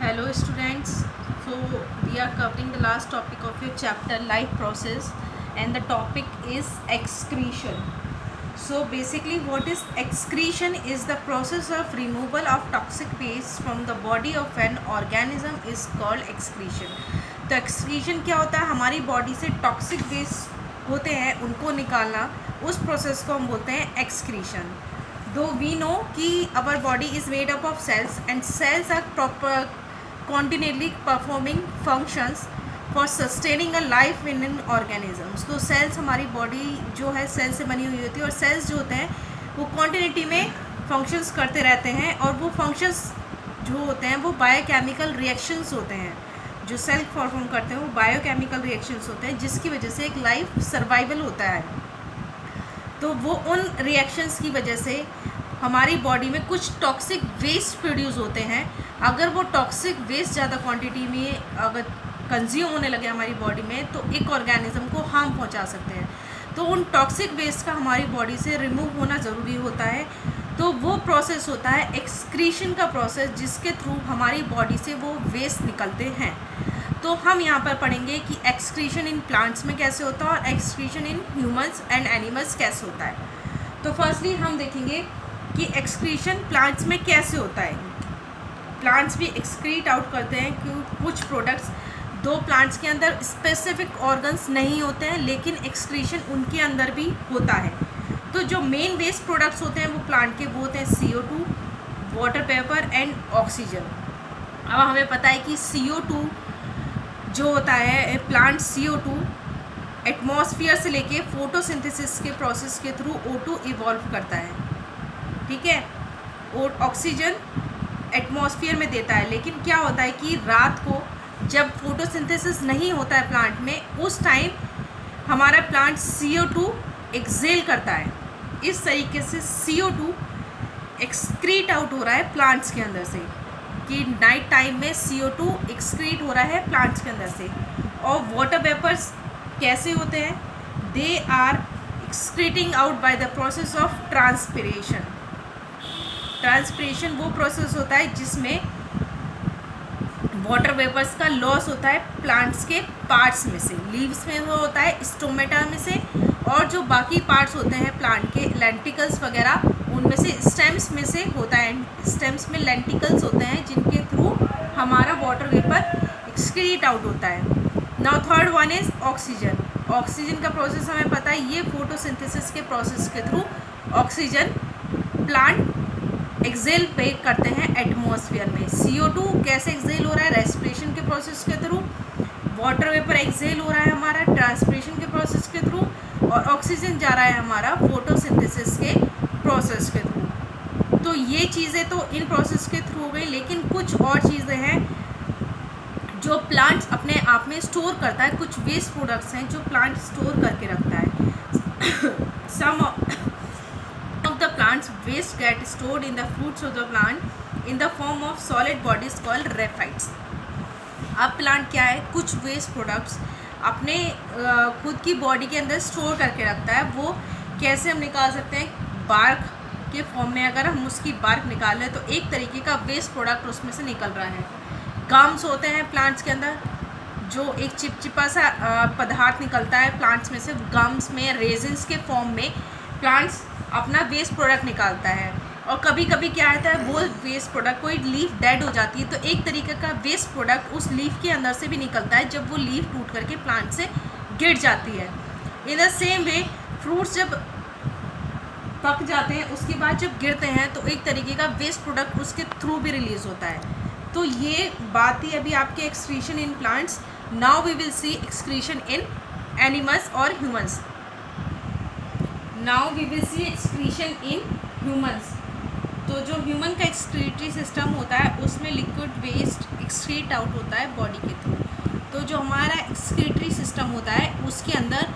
Hello students, so we are covering the last topic of your chapter life process and the topic is excretion. So basically what is excretion is the process of removal of toxic waste from the body of an organism is called excretion. तो excretion क्या होता है, हमारी body से toxic waste होते हैं उनको निकालना, उस प्रोसेस को हम बोलते हैं excretion. Though we know कि our body is made up of cells and cells are continually performing functions for sustaining a life in an organisms. तो cells हमारी बॉडी जो है सेल से बनी हुई होती है और cells जो होते हैं वो कॉन्टिन्यूटी में फंक्शंस करते रहते हैं और वो फंक्शंस जो होते हैं वो बायोकेमिकल रिएक्शंस होते हैं. जो सेल परफॉर्म करते हैं वो बायोकेमिकल रिएक्शंस होते हैं जिसकी वजह से एक लाइफ सर्वाइवल होता है. तो वो उन रिएक्शंस की वजह से हमारी बॉडी में कुछ टॉक्सिक वेस्ट प्रोड्यूस होते हैं. अगर वो टॉक्सिक वेस्ट ज़्यादा क्वांटिटी में अगर कंज्यूम होने लगे हमारी बॉडी में तो एक ऑर्गेनिज्म को हार्म पहुंचा सकते हैं. तो उन टॉक्सिक वेस्ट का हमारी बॉडी से रिमूव होना ज़रूरी होता है. तो वो प्रोसेस होता है एक्सक्रीशन का प्रोसेस, जिसके थ्रू हमारी बॉडी से वो वेस्ट निकलते हैं. तो हम यहाँ पर पढ़ेंगे कि एक्सक्रीशन इन प्लांट्स में कैसे होता है और excretion in humans and animals कैसे होता है. तो फर्स्टली हम देखेंगे कि एक्सक्रीशन प्लांट्स में कैसे होता है. प्लांट्स भी एक्सक्रीट आउट करते हैं कि कुछ प्रोडक्ट्स. दो प्लांट्स के अंदर स्पेसिफिक ऑर्गन्स नहीं होते हैं लेकिन एक्सक्रीशन उनके अंदर भी होता है. तो जो मेन वेस्ट प्रोडक्ट्स होते हैं वो प्लांट के वो होते हैं CO2, water vapour and oxygen. अब हमें पता है कि CO2 जो होता है प्लांट CO2 एटमॉस्फेयर से लेके फोटोसिंथेसिस के प्रोसेस के थ्रू O2 इवॉल्व करता है. ठीक है, और ऑक्सीजन एटमॉस्फेयर में देता है. लेकिन क्या होता है कि रात को जब फोटोसिंथेसिस नहीं होता है प्लांट में, उस टाइम हमारा प्लांट CO2 एक्सेल करता है. इस तरीके से CO2 एक्सक्रीट आउट हो रहा है प्लांट्स के अंदर से, कि नाइट टाइम में CO2 एक्सक्रीट हो रहा है प्लांट्स के अंदर से. और वाटर वेपर्स कैसे होते हैं, they are excreting out by the process of transpiration. Transpiration वो प्रोसेस होता है जिसमें वाटर वेपर्स का लॉस होता है प्लांट्स के पार्ट्स में से. लीव्स में वो होता है, स्टोमेटा में से, और जो बाकी पार्ट्स होते हैं प्लांट के लेंटिकल्स वगैरह उनमें से, स्टेम्स में से होता है. स्टेम्स में लेंटिकल्स होते हैं जिनके थ्रू हमारा वाटर वेपर एक्सक्रीट आउट होता है. Now third one is oxygen. Oxygen का प्रोसेस हमें पता है, ये फोटोसिंथेसिस के प्रोसेस के थ्रू ऑक्सीजन प्लांट एक्सेल पे करते हैं एटमॉस्फेयर में. CO2 कैसे एक्सेल हो रहा है, रेस्पिरेशन के प्रोसेस के थ्रू. वाटर वेपर एक्सेल हो रहा है हमारा ट्रांसपिरेशन के प्रोसेस के थ्रू. और ऑक्सीजन जा रहा है हमारा फोटोसिंथेसिस के प्रोसेस के थ्रू. तो ये चीज़ें तो इन प्रोसेस के थ्रू हो गई, लेकिन कुछ और चीज़ें हैं जो प्लांट्स अपने आप में स्टोर करता है. कुछ वेस्ट प्रोडक्ट्स हैं जो प्लांट स्टोर करके रखता है. सम of the plant's waste get stored in the fruits of the plant in the form of solid bodies called raphites. अब प्लांट क्या है, कुछ वेस्ट प्रोडक्ट्स अपने खुद की बॉडी के अंदर स्टोर करके रखता है. वो कैसे हम निकाल सकते हैं, बार्क के फॉर्म में. अगर हम उसकी बार्क निकालें तो एक तरीके का वेस्ट प्रोडक्ट उसमें से निकल रहा है. गम्स होते हैं प्लांट्स के अंदर, जो एक चिपचिपा सा पदार्थ निकलता है प्लांट्स में से. गम्स में रेजिन्स के फॉर्म में प्लांट्स अपना वेस्ट प्रोडक्ट निकालता है. और कभी कभी क्या आता है, वो वेस्ट प्रोडक्ट, कोई लीफ डेड हो जाती है तो एक तरीके का वेस्ट प्रोडक्ट उस लीफ के अंदर से भी निकलता है जब वो लीफ टूट करके प्लांट से गिर जाती है. In the same way fruits जब पक जाते हैं उसके बाद जब गिरते हैं तो एक तरीके का वेस्ट प्रोडक्ट उसके थ्रू भी रिलीज होता है. तो ये बात थी अभी आपके excretion in plants. Now we will see excretion in animals और humans. Now we will see excretion in humans. तो जो ह्यूमन का एक्सक्रीटरी सिस्टम होता है उसमें लिक्विड वेस्ट एक्सक्रीट आउट होता है बॉडी के थ्रू. तो जो हमारा एक्सक्रीटरी सिस्टम होता है उसके अंदर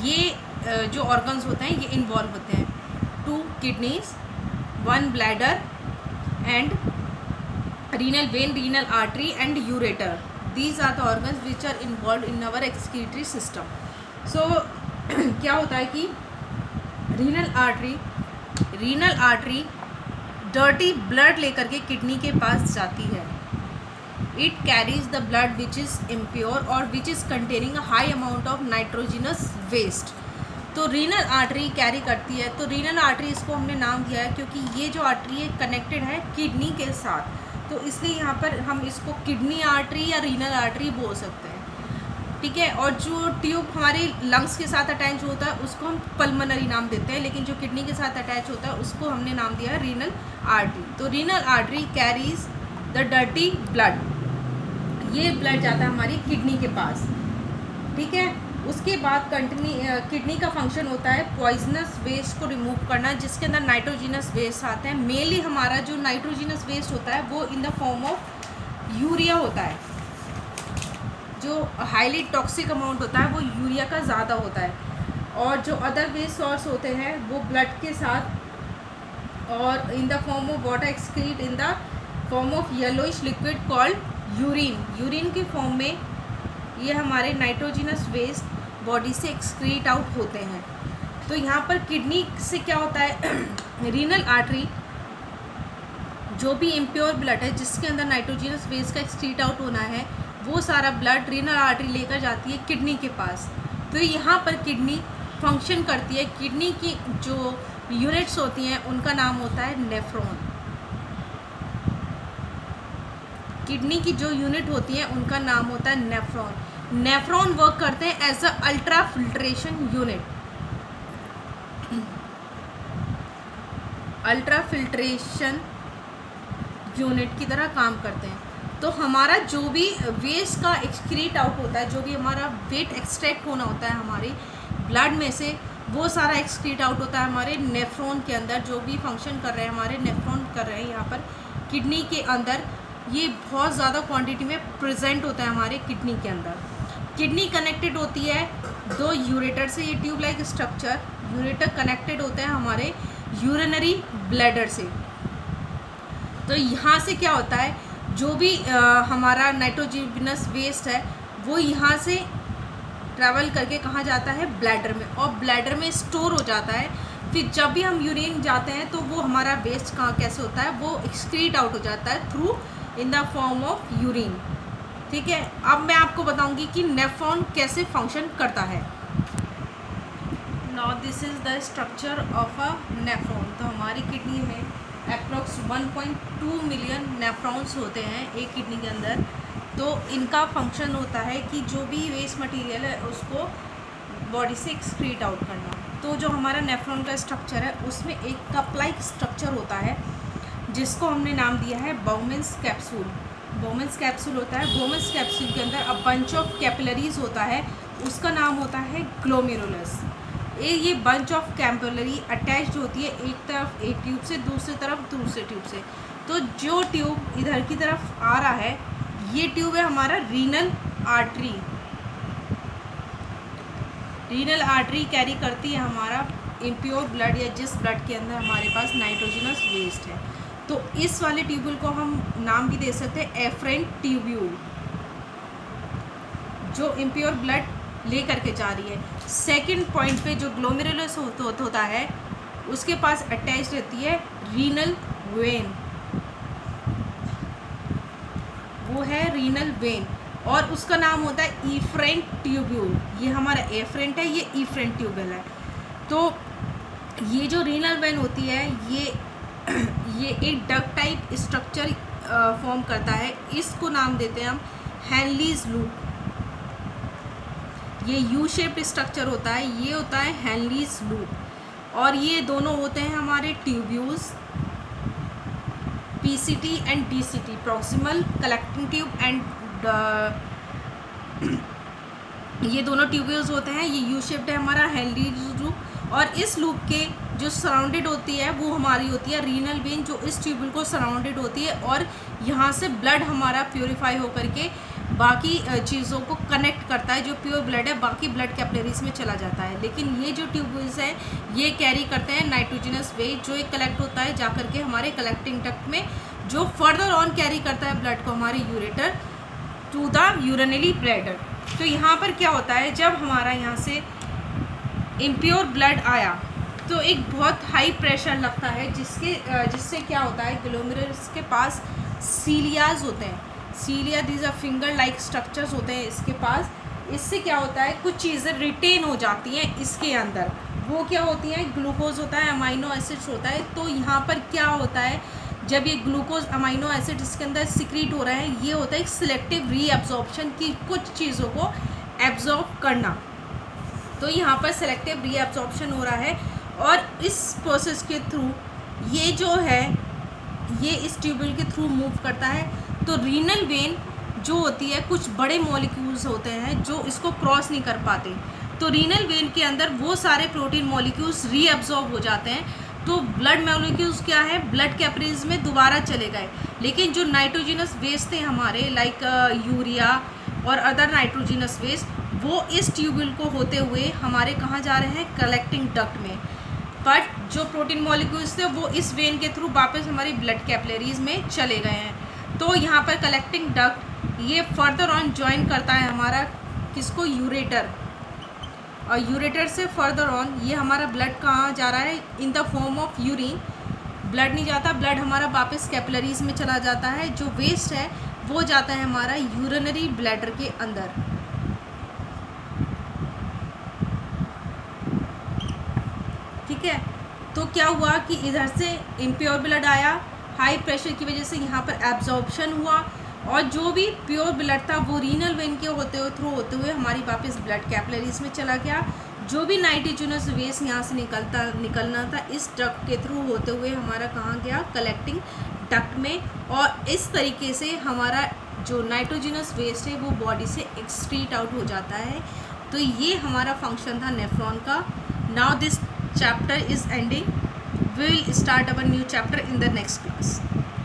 ये जो ऑर्गन्स होते हैं ये इन्वॉल्व होते हैं. 2 kidneys, 1 bladder and renal vein, renal artery and ureter. These are the organs which are involve in our excretory system. So क्या होता है कि रीनल आर्टरी डर्टी ब्लड लेकर के किडनी के पास जाती है. it carries the blood which is impure or which is containing a high amount of nitrogenous waste. तो रीनल आर्टरी कैरी करती है. तो रीनल आर्टरी इसको हमने नाम दिया है क्योंकि ये जो आर्टरी है कनेक्टेड है किडनी के साथ, तो इसलिए यहाँ पर हम इसको किडनी आर्टरी या रीनल आर्टरी बोल सकते हैं. ठीक है. और जो ट्यूब हमारे लंग्स के साथ अटैच होता है उसको हम पल्मोनरी नाम देते हैं, लेकिन जो किडनी के साथ अटैच होता है उसको हमने नाम दिया है रीनल आर्टरी. तो renal artery carries the dirty blood. ये ब्लड जाता है हमारी किडनी के पास. ठीक है. उसके बाद किडनी का फंक्शन होता है पॉइजनस वेस्ट को रिमूव करना, जिसके अंदर नाइट्रोजिनस वेस्ट आते हैं. मेनली हमारा जो नाइट्रोजिनस वेस्ट होता है वो in the form of urea होता है. जो हाईली टॉक्सिक अमाउंट होता है वो यूरिया का ज़्यादा होता है. और जो अदर वेस्ट सोर्स होते हैं वो ब्लड के साथ और in the form of water excrete in the form of yellowish liquid called urine. Urine के फॉर्म में ये हमारे नाइट्रोजिनस वेस्ट बॉडी से एक्सक्रीट आउट होते हैं. तो यहाँ पर किडनी से क्या होता है, रीनल आर्टरी जो भी इम्प्योर ब्लड है जिसके अंदर नाइट्रोजिनस वेस्ट का एक्सक्रीट आउट होना है वो सारा ब्लड रीनल आर्टरी लेकर जाती है किडनी के पास. तो यहाँ पर किडनी फंक्शन करती है. किडनी की जो यूनिट्स होती हैं उनका नाम होता है नेफ्रॉन. किडनी की जो यूनिट होती है उनका नाम होता है नेफ्रॉन. नेफ्रॉन वर्क करते हैं as a ultra filtration unit. Ultra filtration unit की तरह काम करते हैं. तो हमारा जो भी वेस्ट का एक्सक्रीट आउट होता है, जो भी हमारा वेट एक्सट्रैक्ट होना होता है हमारे ब्लड में से, वो सारा एक्सक्रीट आउट होता है हमारे नेफ्रॉन के अंदर. जो भी फंक्शन कर रहे हैं हमारे नेफ्रॉन कर रहे हैं यहाँ पर किडनी के अंदर, ये बहुत ज़्यादा क्वांटिटी में प्रेजेंट होता है हमारे किडनी के अंदर. किडनी कनेक्टेड होती है दो यूरेटर से. ये tube like structure ureter connected होते हैं हमारे यूरिनरी ब्लैडर से. तो यहाँ से क्या होता है, जो भी हमारा नाइट्रोजिनस वेस्ट है वो यहाँ से ट्रैवल करके कहाँ जाता है, ब्लैडर में, और ब्लैडर में स्टोर हो जाता है. फिर जब भी हम यूरिन जाते हैं तो वो हमारा वेस्ट कहाँ कैसे होता है, वो एक्सक्रीट आउट हो जाता है through in the form of urine. ठीक है. अब मैं आपको बताऊंगी कि नेफ्रॉन कैसे फंक्शन करता है. Now this is the structure of a nephron. तो हमारी किडनी में अप्रॉक्स 1.2 मिलियन नेफ्रॉन्स होते हैं एक किडनी के अंदर. तो इनका फंक्शन होता है कि जो भी वेस्ट मटेरियल है उसको बॉडी से एक्सक्रीट आउट करना. तो जो हमारा नेफ्रॉन का स्ट्रक्चर है उसमें एक कप लाइक स्ट्रक्चर होता है जिसको हमने नाम दिया है बाउमेंस कैप्सूल. बाउमेंस कैप्सूल होता है. बाउमेंस कैप्सूल के अंदर अ बंच ऑफ कैपिलरीज होता है, उसका नाम होता है ग्लोमेरुलस. ये बंच ऑफ कैपिलरी अटैच्ड होती है एक तरफ एक ट्यूब से, दूसरी तरफ दूसरे ट्यूब से. तो जो ट्यूब इधर की तरफ आ रहा है ये ट्यूब है हमारा renal artery. Renal artery carry करती है हमारा इम्प्योर ब्लड या जिस ब्लड के अंदर हमारे पास नाइट्रोजिनस वेस्ट है. तो इस वाले ट्यूब्यूल को हम नाम भी दे सकते हैं एफरेंट ट्यूब्यूल, जो इम्प्योर ब्लड ले करके जा रही है. सेकंड पॉइंट पे जो ग्लोमेरुलस होता है उसके पास अटैच रहती है रीनल वेन. वो है रीनल वेन और उसका नाम होता है इफरेंट ट्यूब्यूल. ये हमारा एफरेंट है, ये इफरेंट ट्यूब्यूल है. तो ये जो रीनल वेन होती है ये एक डक टाइप स्ट्रक्चर फॉर्म करता है. इसको नाम देते हैं हम हेनलीज लूप. ये यू शेप्ड स्ट्रक्चर होता है, ये होता है हेनलीज लूप. और ये दोनों होते हैं हमारे tubules PCT and DCT, proximal collecting tube and ये दोनों ट्यूब्यूल्स होते हैं. ये यू शेप्ड है हमारा हेनलीज लूप. और इस लूप के जो सराउंडेड होती है वो हमारी होती है रीनल वेन, जो इस ट्यूब्यूल को सराउंडेड होती है. और यहाँ से ब्लड हमारा प्योरीफाई होकर के बाकी चीज़ों को कनेक्ट करता है. जो प्योर ब्लड है बाकी ब्लड कैपिलरीज में चला जाता है. लेकिन ये जो ट्यूब्यूल्स हैं ये कैरी करते हैं नाइट्रोजिनस वेस्ट, जो एक कलेक्ट होता है जाकर के हमारे कलेक्टिंग डक्ट में, जो फर्दर ऑन कैरी करता है ब्लड को हमारे ureter to the urinary bladder. तो यहाँ पर क्या होता है, जब हमारा यहाँ से इम्प्योर ब्लड आया तो एक बहुत हाई प्रेशर लगता है जिससे क्या होता है, ग्लोमेरुलस के पास सीलियाज होते हैं. Cilia, these are finger like structures होते हैं इसके पास। इससे क्या होता है, कुछ चीज़ें रिटेन हो जाती हैं इसके अंदर। वो क्या होती हैं, ग्लूकोज होता है, अमाइनो एसिड्स होता है। तो यहाँ पर क्या होता है, जब ये ग्लूकोज अमाइनो एसिड इसके अंदर सिक्रीट हो रहा है, ये होता है एक सिलेक्टिव रीअब्जॉर्प्शन की, कुछ चीज़ों को एब्जॉर्ब करना। तो यहाँ पर सिलेक्टिव रीअब्जॉर्प्शन हो रहा है और इस प्रोसेस के थ्रू ये जो है ये इस ट्यूब्यूल के थ्रू मूव करता है। तो रीनल वेन जो होती है, कुछ बड़े मॉलिक्यूल्स होते हैं जो इसको क्रॉस नहीं कर पाते, तो रीनल वेन के अंदर वो सारे प्रोटीन मॉलिक्यूल्स रीअब्जॉर्ब हो जाते हैं। तो ब्लड मॉलिक्यूल्स क्या है, ब्लड कैपिलरीज में दोबारा चले गए। लेकिन जो नाइट्रोजिनस वेस्ट थे हमारे, लाइक यूरिया और अदर नाइट्रोजिनस वेस्ट, वो इस ट्यूब्यूल को होते हुए हमारे कहाँ जा रहे हैं, कलेक्टिंग डक्ट में। बट जो प्रोटीन मॉलिक्यूल्स थे वो इस वेन के थ्रू वापस हमारी ब्लड कैपिलरीज में चले गए हैं। तो यहाँ पर कलेक्टिंग डक्ट ये फर्दर ऑन ज्वाइन करता है हमारा किसको, यूरेटर, और यूरेटर से फर्दर ऑन ये हमारा ब्लड कहाँ जा रहा है, in the form of urine. Blood नहीं जाता, ब्लड हमारा वापस कैपिलरीज में चला जाता है। जो वेस्ट है वो जाता है हमारा यूरिनरी ब्लैडर के अंदर। ठीक है, तो क्या हुआ कि इधर से इम्प्योर ब्लड आया, हाई प्रेशर की वजह से यहाँ पर एब्जॉर्प्शन हुआ, और जो भी प्योर ब्लड था वो रीनल वेन के थ्रू होते हुए हमारी वापस ब्लड कैपिलरीज में चला गया। जो भी नाइट्रोजनस वेस्ट यहाँ से निकलना था इस डक्ट के थ्रू होते हुए हमारा कहाँ गया, कलेक्टिंग डक्ट में। और इस तरीके से हमारा जो नाइट्रोजनस वेस्ट है वो बॉडी से एक्सक्रीट आउट हो जाता है। तो ये हमारा फंक्शन था नेफ्रॉन का। Now this chapter is ending. We will start our new chapter in the next class.